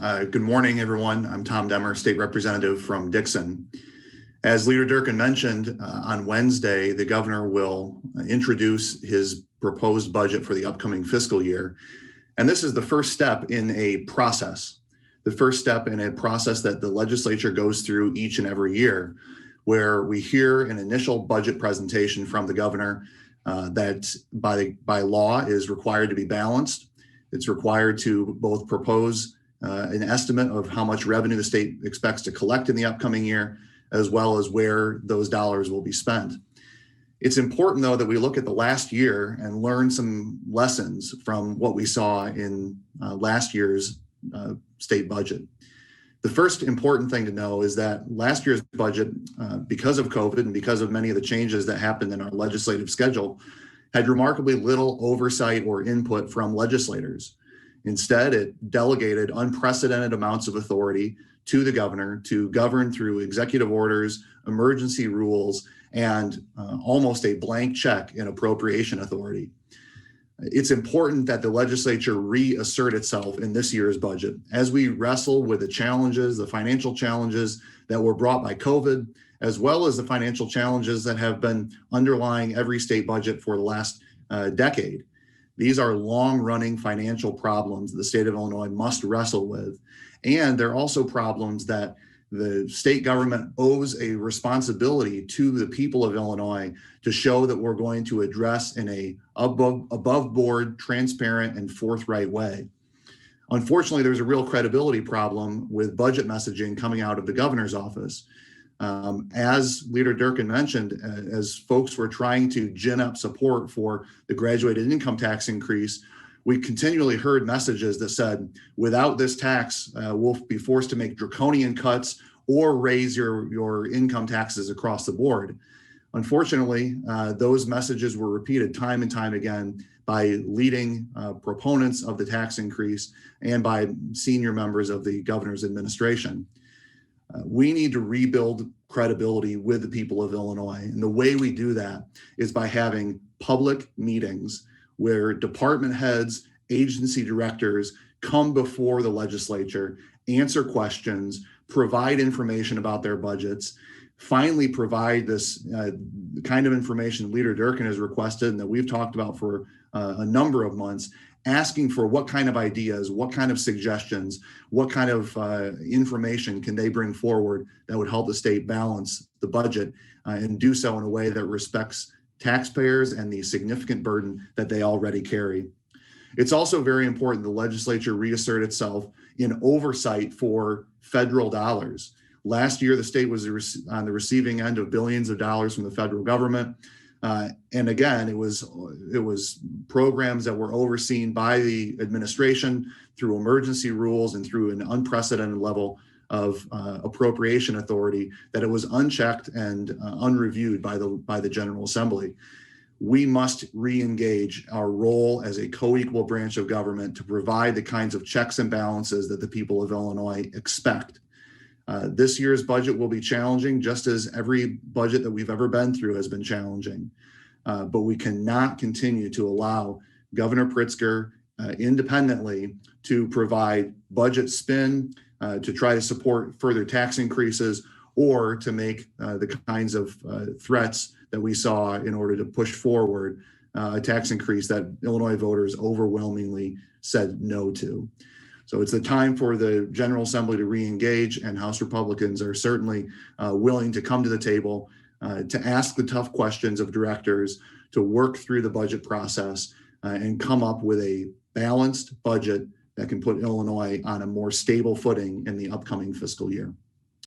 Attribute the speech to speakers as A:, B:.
A: Good morning, everyone. I'm Tom Demmer, State Representative from Dixon. As Leader Durkin mentioned, on Wednesday, the governor will introduce his proposed budget for the upcoming fiscal year. And this is the first step in a process, the first step in a process that the legislature goes through each and every year, where we hear an initial budget presentation from the governor that by law is required to be balanced. It's required to both propose an estimate of how much revenue the state expects to collect in the upcoming year, as well as where those dollars will be spent. It's important, though, that we look at the last year and learn some lessons from what we saw in last year's state budget. The first important thing to know is that last year's budget, because of COVID and because of many of the changes that happened in our legislative schedule, had remarkably little oversight or input from legislators. Instead, it delegated unprecedented amounts of authority to the governor to govern through executive orders, emergency rules, and almost a blank check in appropriation authority. It's important that the legislature reassert itself in this year's budget as we wrestle with the challenges, the financial challenges that were brought by COVID, as well as the financial challenges that have been underlying every state budget for the last decade. These are long-running financial problems the state of Illinois must wrestle with. And they're also problems that the state government owes a responsibility to the people of Illinois to show that we're going to address in a above board, transparent, and forthright way. Unfortunately, there's a real credibility problem with budget messaging coming out of the governor's office. As Leader Durkin mentioned, as folks were trying to gin up support for the graduated income tax increase, we continually heard messages that said, without this tax, we'll be forced to make draconian cuts or raise your income taxes across the board. Unfortunately, those messages were repeated time and time again by leading proponents of the tax increase and by senior members of the governor's administration. We need to rebuild credibility with the people of Illinois. And the way we do that is by having public meetings where department heads, agency directors come before the legislature, answer questions, provide information about their budgets, finally provide this kind of information Leader Durkin has requested and that we've talked about for a number of months, asking for what kind of ideas, what kind of suggestions, what kind of information can they bring forward that would help the state balance the budget and do so in a way that respects taxpayers and the significant burden that they already carry. It's also very important the legislature reassert itself in oversight for federal dollars. Last year, the state was on the receiving end of billions of dollars from the federal government. And again, it was programs that were overseen by the administration through emergency rules and through an unprecedented level of appropriation authority that it was unchecked and unreviewed by the General Assembly. We must re-engage our role as a co-equal branch of government to provide the kinds of checks and balances that the people of Illinois expect. This year's budget will be challenging, just as every budget that we've ever been through has been challenging. But we cannot continue to allow Governor Pritzker independently to provide budget spin, to try to support further tax increases, or to make the kinds of threats that we saw in order to push forward a tax increase that Illinois voters overwhelmingly said no to. So it's the time for the General Assembly to re-engage, and House Republicans are certainly willing to come to the table to ask the tough questions of directors, to work through the budget process and come up with a balanced budget that can put Illinois on a more stable footing in the upcoming fiscal year.